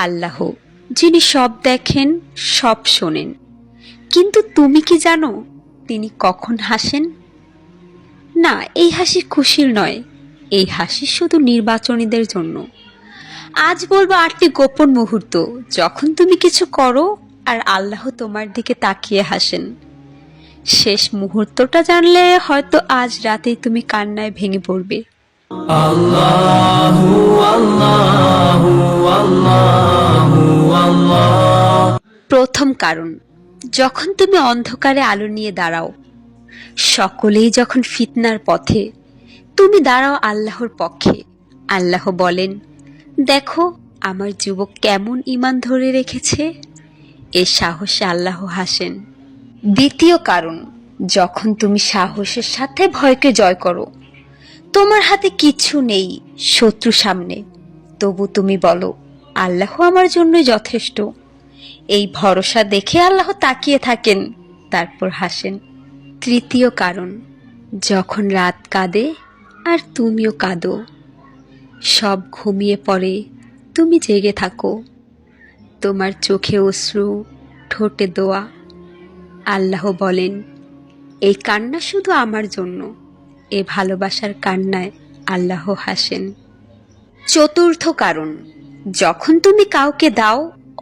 আল্লাহ, যিনি সব দেখেন, সব শোনেন। কিন্তু তুমি কি জানো তিনি কখন হাসেন? না, এই হাসি খুশির নয়, এই হাসি শুধু নির্বাচনীদের জন্য। আজ বলবো 8টি গোপন মুহূর্ত যখন তুমি কিছু করো আর আল্লাহ তোমার দিকে তাকিয়ে হাসেন। শেষ মুহূর্তটা জানলে হয়তো আজ রাতেই তুমি কান্নায় ভেঙে পড়বে। আল্লাহু আল্লাহু আল্লাহু আল্লাহ। প্রথম কারণ, যখন তুমি অন্ধকারে আলো নিয়ে দাঁড়াও, সকলেই যখন ফিতনার পথে, তুমি দাঁড়াও আল্লাহর পক্ষে। আল্লাহ বলেন, দেখো আমার যুবক কেমন ঈমান ধরে রেখেছে। এ সাহসে আল্লাহ হাসেন। দ্বিতীয় কারণ, যখন তুমি সাহসের সাথে ভয়কে জয় করো, তোমার হাতে কিছু নেই, শত্রু সামনে, তবু তুমি বলো আল্লাহ আমার জন্য যথেষ্ট। এই ভরসা দেখে আল্লাহ তাকিয়ে থাকেন, তারপর হাসেন। তৃতীয় কারণ, যখন রাত কাঁদে আর তুমিও কাঁদো, সব ঘুমিয়ে পড়ে, তুমি জেগে থাকো, তোমার চোখে অশ্রু, ঠোঁটে দোয়া, আল্লাহ বলেন, এই কান্না শুধু আমার জন্য। এ ভালোবাসার কান্নায় আল্লাহ হাসেন। চতুর্থ কারণ, যখন তুমি কাউকে দাও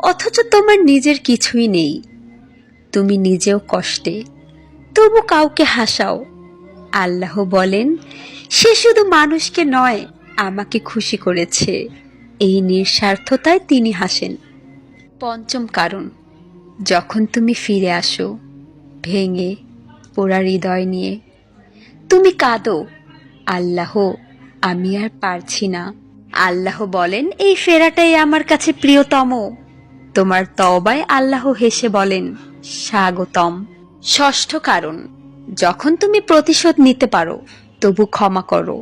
অথচ তোমার নিজের কিছুই নেই, তুমি নিজেও কষ্টে, তবু কাউকে হাসাও, আল্লাহ বলেন, সে শুধু মানুষকে নয় আমাকে খুশি করেছে। এই নিঃস্বার্থতায় তিনি হাসেন। পঞ্চম কারণ, যখন তুমি ফিরে আসো ভেঙে পোড়া হৃদয় নিয়ে, তুমি কাঁদো, আল্লাহ আমি আর পারছি না। আল্লাহ বলেন, এই ফেরাটাই আমার কাছে প্রিয়তম। তোমার তওবায় আল্লাহ হেসে বলেন, স্বাগতম। ষষ্ঠ কারণ, যখন তুমি প্রতিশোধ নিতে পারো তবু ক্ষমা করো।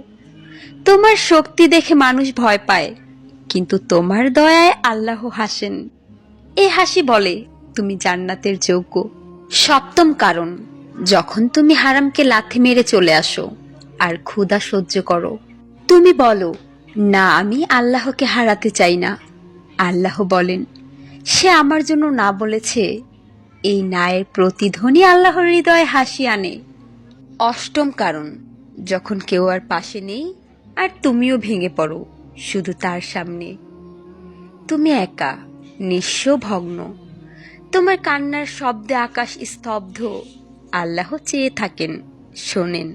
তোমার শক্তি দেখে মানুষ ভয় পায়, কিন্তু তোমার দয়ায় আল্লাহ হাসেন। এই হাসি বলে তুমি জান্নাতের যোগ্য। সপ্তম কারণ, যখন তুমি হারামকে লাথি মেরে চলে আসো আর ক্ষুধা সহ্য করো, তুমি বলো, না আমি আল্লাহকে হারাতে চাই না। আল্লাহ বলেন, সে আমার জন্য না বলেছে। এই নায়ের প্রতিধ্বনি আল্লাহর হৃদয়ে হাসি আনে। অষ্টম কারণ, যখন কেউ আর পাশে নেই আর তুমিও ভেঙে পড়ো শুধু তার সামনে, তুমি একা, নিঃস্ব, ভগ্ন, তোমার কান্নার শব্দে আকাশ স্তব্ধ। আল্লাহ চেয়ে থাকেন, শোনেন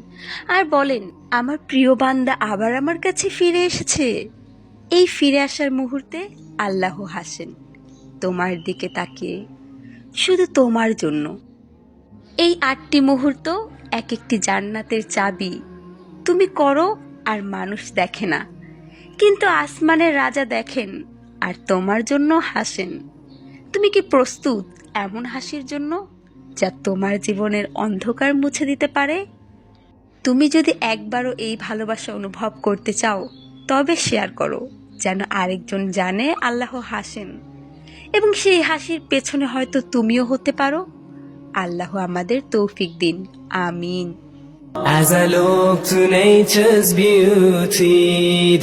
আর বলেন, আমার প্রিয় বান্দা আবার আমার কাছে ফিরে এসেছে। এই ফিরে আসার মুহূর্তে আল্লাহ হাসেন তোমার দিকে তাকিয়ে, শুধু তোমার জন্য। এই 8টি মুহূর্ত এক একটি জান্নাতের চাবি। তুমি করো আর মানুষ দেখে না, কিন্তু আসমানের রাজা দেখেন আর তোমার জন্য হাসেন। তুমি কি প্রস্তুত এমন হাসির জন্য যা তোমার জীবনের অন্ধকার মুছে দিতে পারে? তুমি যদি একবারও এই ভালোবাসা অনুভব করতে চাও, তবে শেয়ার করো, যেন আরেকজন জানে আল্লাহ হাসেন, এবং সেই হাসির পেছনে হয়তো তুমিও হতে পারো। আল্লাহ আমাদের তৌফিক দিন, আমিন। As I look to nature's beauty,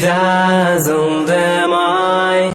dazzle them I